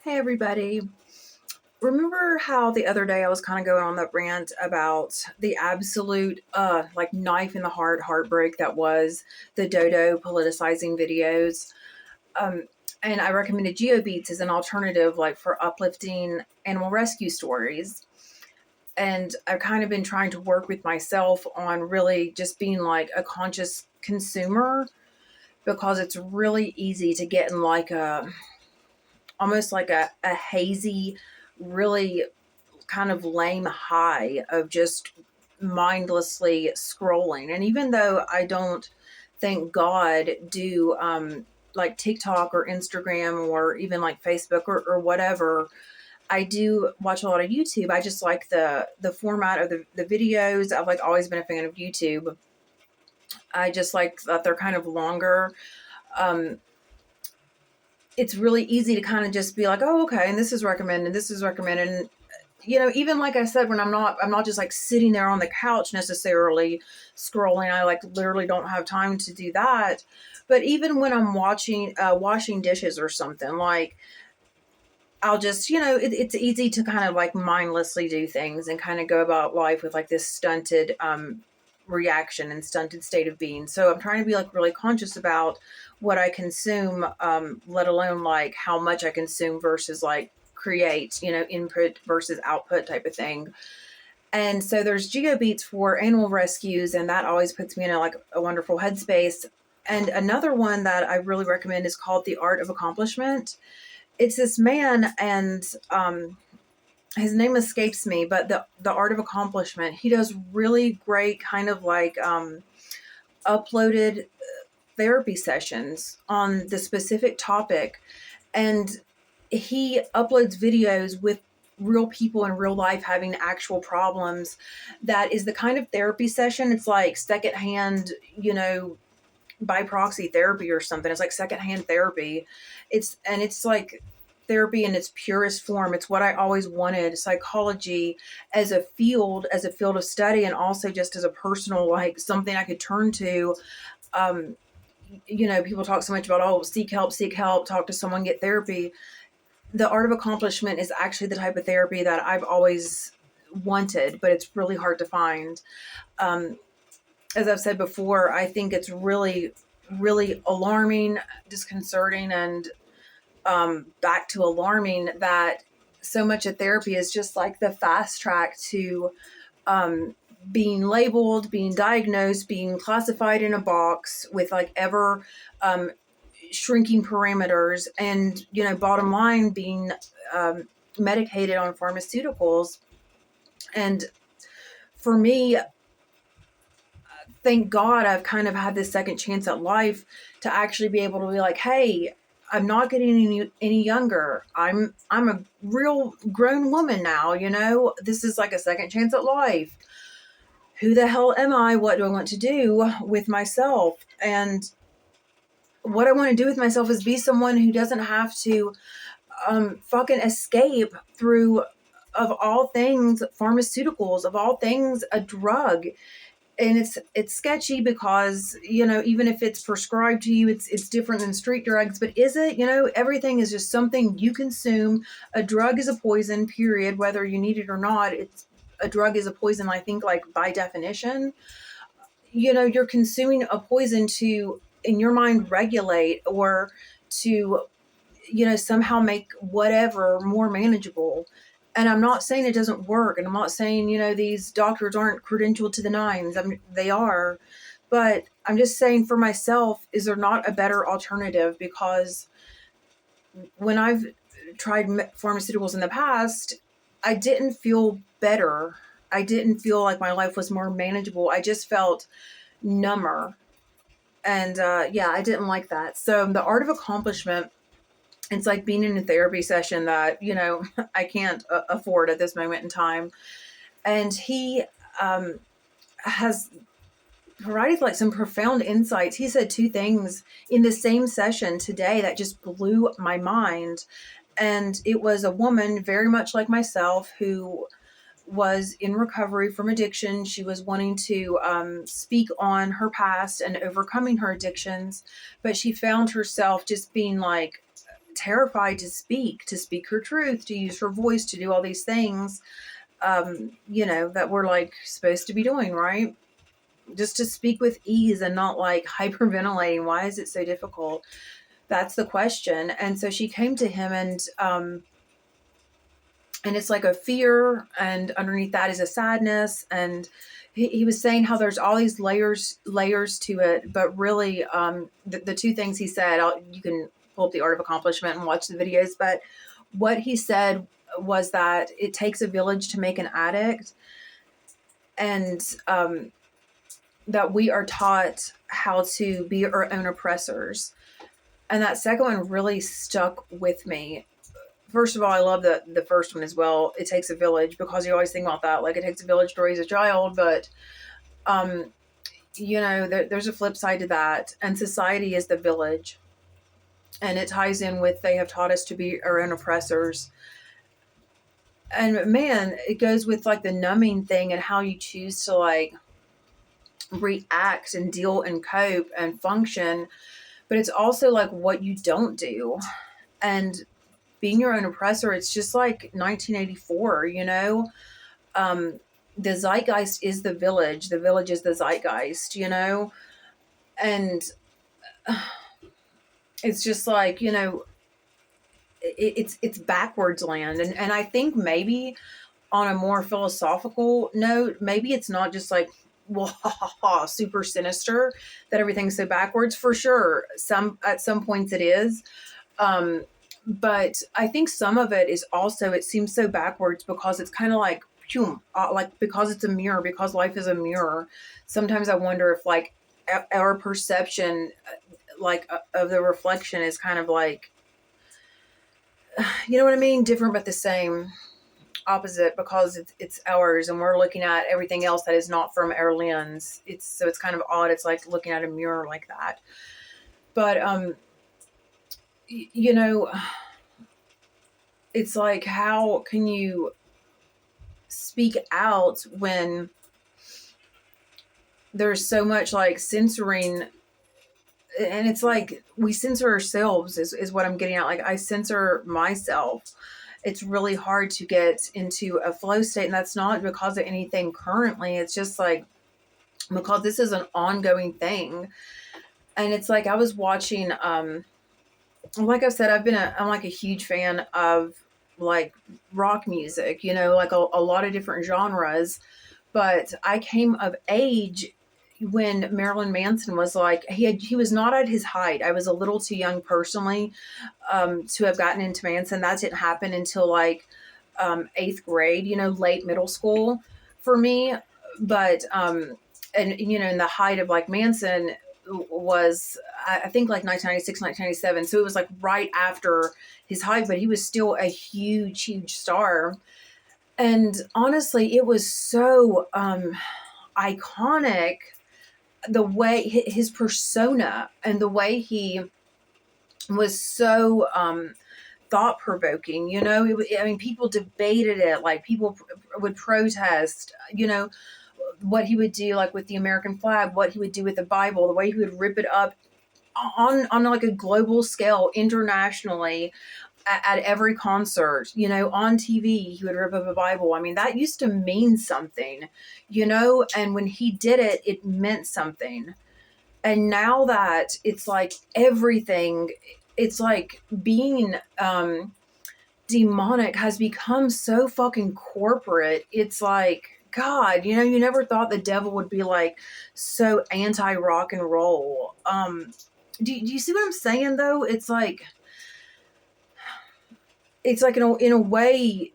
Hey everybody. Remember how the other day I was kind of going on that rant about the absolute like knife in the heart heartbreak that was the dodo politicizing videos? Um and I recommended GeoBeats as an alternative like for uplifting animal rescue stories. And I've kind of been trying to work with myself on really just being like a conscious consumer because it's really easy to get in like a almost like a hazy, really kind of lame high of just mindlessly scrolling. And even though I don't, thank God, do like TikTok or Instagram or even like Facebook or whatever, I do watch a lot of YouTube. I just like the format of the videos. I've like always been a fan of YouTube. I just like that they're kind of longer. Um, it's really easy to kind of just be like, oh, okay, and this is recommended, this is recommended. And even like I said, when I'm not just like sitting there on the couch necessarily scrolling. I like literally don't have time to do that. But even when I'm watching washing dishes or something, like I'll just, it's easy to kind of like mindlessly do things and kind of go about life with like this stunted reaction and stunted state of being. So I'm trying to be like really conscious about what I consume, let alone like how much I consume versus like create, input versus output type of thing. And so there's GeoBeats for animal rescues, and that always puts me in a wonderful headspace. And another one that I really recommend is called The Art of Accomplishment. It's this man, and his name escapes me, but the Art of Accomplishment. He does really great kind of like uploaded therapy sessions on the specific topic, and he uploads videos with real people in real life having actual problems. That is the kind of therapy session. It's like secondhand, by proxy therapy or something. It's like secondhand therapy. It's like therapy in its purest form. It's what I always wanted, psychology as a field of study, and also just as a personal, like something I could turn to. Um, People talk so much about, oh, seek help, talk to someone, get therapy. The Art of Accomplishment is actually the type of therapy that I've always wanted, but it's really hard to find. Um, as I've said before, I think it's really, really alarming, disconcerting, and back to alarming that so much of therapy is just like the fast track to being labeled, being diagnosed, being classified in a box with like ever um, shrinking parameters, and bottom line being medicated on pharmaceuticals. And for me, thank God I've kind of had this second chance at life to actually be able to be like, hey, I'm not getting any younger. I'm a real grown woman now. This is like a second chance at life. Who the hell am I? What do I want to do with myself? And what I want to do with myself is be someone who doesn't have to fucking escape through, of all things, pharmaceuticals, of all things, a drug. And it's sketchy because even if it's prescribed to you, it's different than street drugs. But is it? Everything is just something you consume. A drug is a poison, period, whether you need it or not. It's a drug is a poison, I think, like by definition. You're consuming a poison to, in your mind, regulate or to somehow make whatever more manageable. And I'm not saying it doesn't work. And I'm not saying, these doctors aren't credentialed to the nines. I mean, they are. But I'm just saying for myself, is there not a better alternative? Because when I've tried pharmaceuticals in the past, I didn't feel better. I didn't feel like my life was more manageable. I just felt number. And yeah, I didn't like that. So the Art of Accomplishment, it's like being in a therapy session that I can't afford at this moment in time. And he has provided like some profound insights. He said two things in the same session today that just blew my mind. And it was a woman very much like myself who was in recovery from addiction. She was wanting to speak on her past and overcoming her addictions, but she found herself just being like terrified to speak her truth, to use her voice, to do all these things, that we're like supposed to be doing, right? Just to speak with ease and not like hyperventilating. Why is it so difficult? That's the question. And so she came to him, and it's like a fear, and underneath that is a sadness. And he was saying how there's all these layers to it, but really, the two things he said, you can pull up The Art of Accomplishment and watch the videos, but what he said was that it takes a village to make an addict, and that we are taught how to be our own oppressors. And that second one really stuck with me. First of all, I love the first one as well. It takes a village, because you always think about that, like it takes a village to raise a child, but there's a flip side to that, and society is the village, and it ties in with they have taught us to be our own oppressors. And man, it goes with like the numbing thing and how you choose to like react and deal and cope and function, but it's also like what you don't do. And being your own oppressor, it's just like 1984, the zeitgeist is the village is the zeitgeist, and it's just like, it's backwards land. And I think maybe on a more philosophical note, maybe it's not just like, well, super sinister that everything's so backwards. For sure, at some points it is, but I think some of it is also, it seems so backwards because it's kind of like, because it's a mirror, because life is a mirror. Sometimes I wonder if like our perception, of the reflection is kind of like, you know what I mean? Different, but the same. Opposite, because it's ours, and we're looking at everything else that is not from our lens. It's kind of odd. It's like looking at a mirror like that. But it's like, how can you speak out when there's so much like censoring? And it's like we censor ourselves is what I'm getting at. Like I censor myself. It's really hard to get into a flow state, and that's not because of anything currently. It's just like because this is an ongoing thing. And it's like I was watching, like I said, I'm like a huge fan of like rock music, like a lot of different genres. But I came of age when Marilyn Manson was like, he was not at his height. I was a little too young personally to have gotten into Manson. That didn't happen until like eighth grade, late middle school for me. But and in the height of like Manson was, I think like 1996, 1997. So it was like right after his height, but he was still a huge star. And honestly, it was so iconic, the way his persona and the way he was so thought provoking. People debated it, like people would protest, what he would do, like with the American flag, what he would do with the Bible, the way he would rip it up on like a global scale, internationally, at every concert, on TV, he would rip up a Bible. I mean, that used to mean something, and when he did it, it meant something. And now that it's like everything, it's like being demonic has become so fucking corporate. It's like, God, you never thought the devil would be like so anti rock and roll. Do you see what I'm saying though? It's like in a way,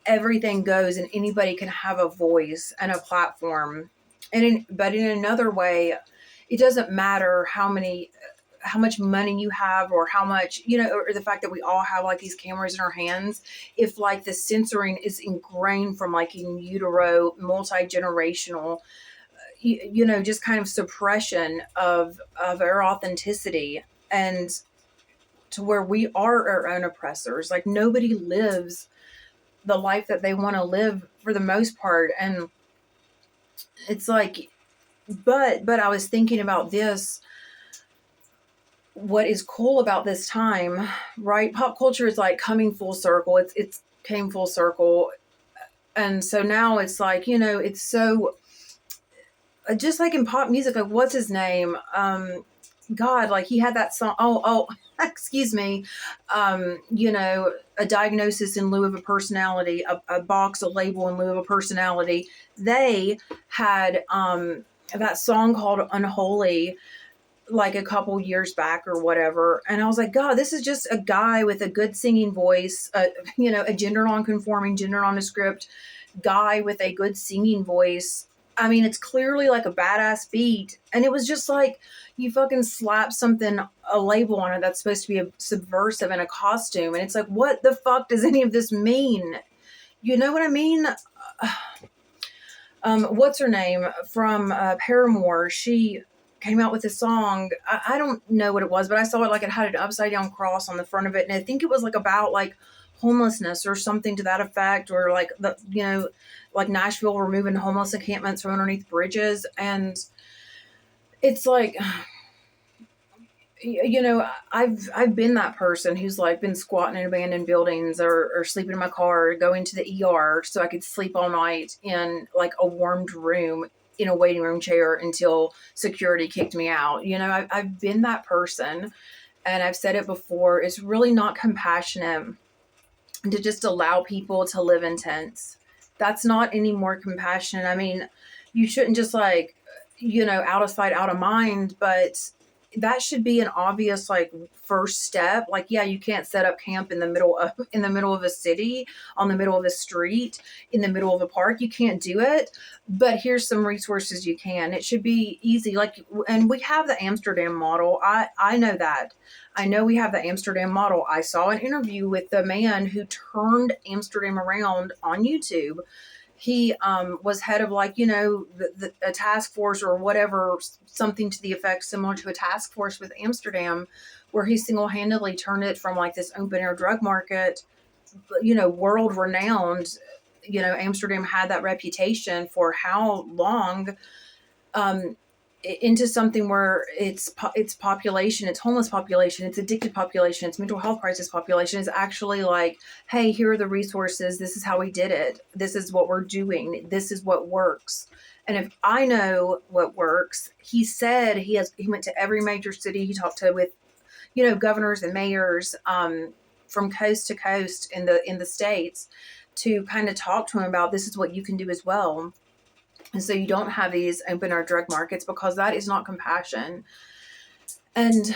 everything goes, and anybody can have a voice and a platform. But in another way, it doesn't matter how much money you have, or how much, or the fact that we all have like these cameras in our hands. If like the censoring is ingrained from like in utero, multi-generational, just kind of suppression of our authenticity, and to where we are our own oppressors. Like nobody lives the life that they want to live for the most part. And it's like, but I was thinking about this. what is cool about this time, right? Pop culture is like coming full circle. It's came full circle. And so now it's like, it's so just like in pop music, like what's his name? God, like he had that song. Oh, excuse me. A diagnosis in lieu of a personality, a box, a label in lieu of a personality. They had that song called Unholy like a couple years back or whatever. And I was like, God, this is just a guy with a good singing voice, a gender non-conforming, gender nondescript guy with a good singing voice. I mean, it's clearly like a badass beat. And it was just like, you fucking slap something, a label on it that's supposed to be a subversive and a costume. And it's like, what the fuck does any of this mean? You know what I mean? What's her name from Paramore? She came out with a song. I don't know what it was, but I saw it like it had an upside down cross on the front of it. And I think it was like about like homelessness or something to that effect, or like like Nashville removing homeless encampments from underneath bridges. And it's like, I've been that person who's like been squatting in abandoned buildings or sleeping in my car, or going to the ER so I could sleep all night in like a warmed room in a waiting room chair until security kicked me out. I've been that person, and I've said it before. It's really not compassionate to just allow people to live in tents. That's not any more compassionate. I mean, you shouldn't just like, out of sight, out of mind, but that should be an obvious like first step. Like, yeah, you can't set up camp in the middle of a city, on the middle of a street, in the middle of a park. You can't do it, but here's some resources you can. It should be easy. Like, and we have the Amsterdam model. I know that. I know we have the Amsterdam model. I saw an interview with the man who turned Amsterdam around on YouTube. He was head of like, a task force or whatever, something to the effect similar to a task force with Amsterdam, where he single-handedly turned it from like this open air drug market, world renowned. Amsterdam had that reputation for how long, into something where its population, its homeless population, its addicted population, its mental health crisis population is actually like, hey, here are the resources. This is how we did it. This is what we're doing. This is what works. And if I know what works, he said he went to every major city. He talked to with, governors and mayors from coast to coast in the states, to kind of talk to him about this is what you can do as well. And so you don't have these open air drug markets, because that is not compassion. And,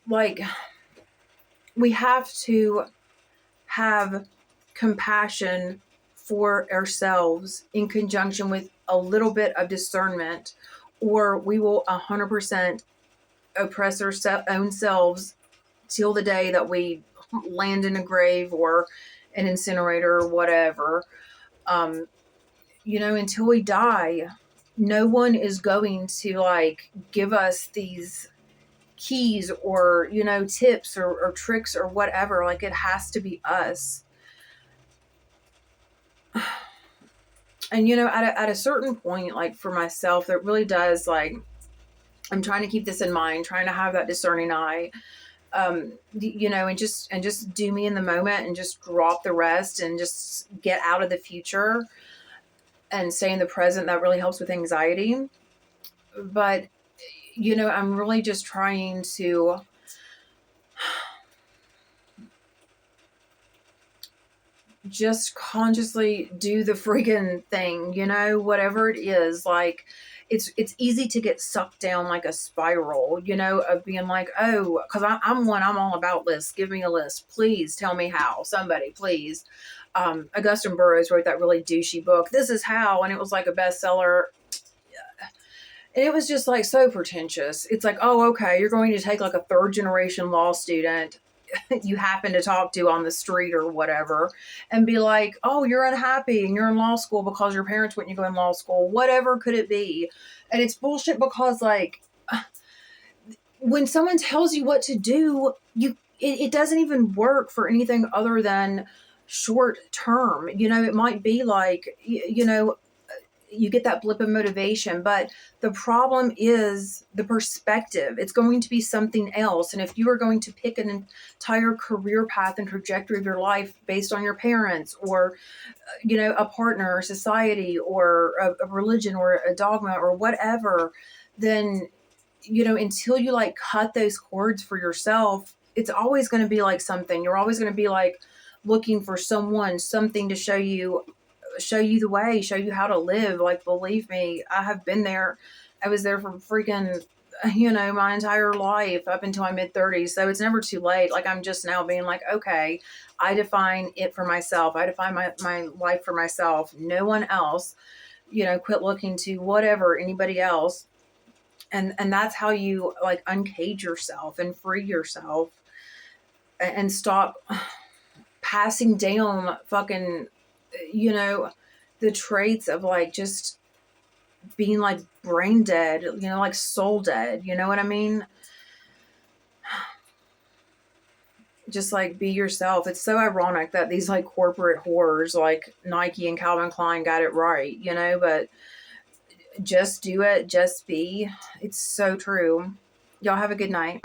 like, we have to have compassion for ourselves in conjunction with a little bit of discernment, or we will 100% oppress our own selves till the day that we land in a grave or an incinerator or whatever. Until we die, no one is going to like give us these keys or, tips or tricks or whatever. Like, it has to be us. And, at a certain point, like for myself, that really does, like, I'm trying to keep this in mind, trying to have that discerning eye, and just do me in the moment and just drop the rest and just get out of the future and stay in the present. That really helps with anxiety. But, I'm really just trying to just consciously do the freaking thing, whatever it is. Like, it's easy to get sucked down like a spiral, of being like, oh, because I'm all about lists. Give me a list. Please tell me how. Somebody, please. Augustine Burroughs wrote that really douchey book, This Is How, and it was like a bestseller. And it was just like so pretentious. It's like, oh, okay, you're going to take like a third generation law student you happen to talk to on the street or whatever and be like, oh, you're unhappy and you're in law school because your parents wouldn't you go in law school. Whatever could it be? And it's bullshit, because like when someone tells you what to do, it doesn't even work for anything other than short term. It might be like, you get that blip of motivation. But the problem is the perspective. It's going to be something else. And if you are going to pick an entire career path and trajectory of your life based on your parents, or a partner, or society, or a religion, or a dogma, or whatever, then until you like cut those cords for yourself, it's always going to be like something. You're always going to be like looking for someone, something to show you the way, show you how to live. Like, believe me, I have been there. I was there for freaking, my entire life up until my mid 30s. So it's never too late. Like, I'm just now being like, okay, I define it for myself. I define my life for myself. No one else, quit looking to whatever, anybody else. And that's how you like uncage yourself and free yourself, and stop passing down fucking, the traits of like just being like brain dead, like soul dead. You know what I mean? Just like be yourself. It's so ironic that these like corporate whores like Nike and Calvin Klein got it right, but just do it, just be. It's so true. Y'all have a good night.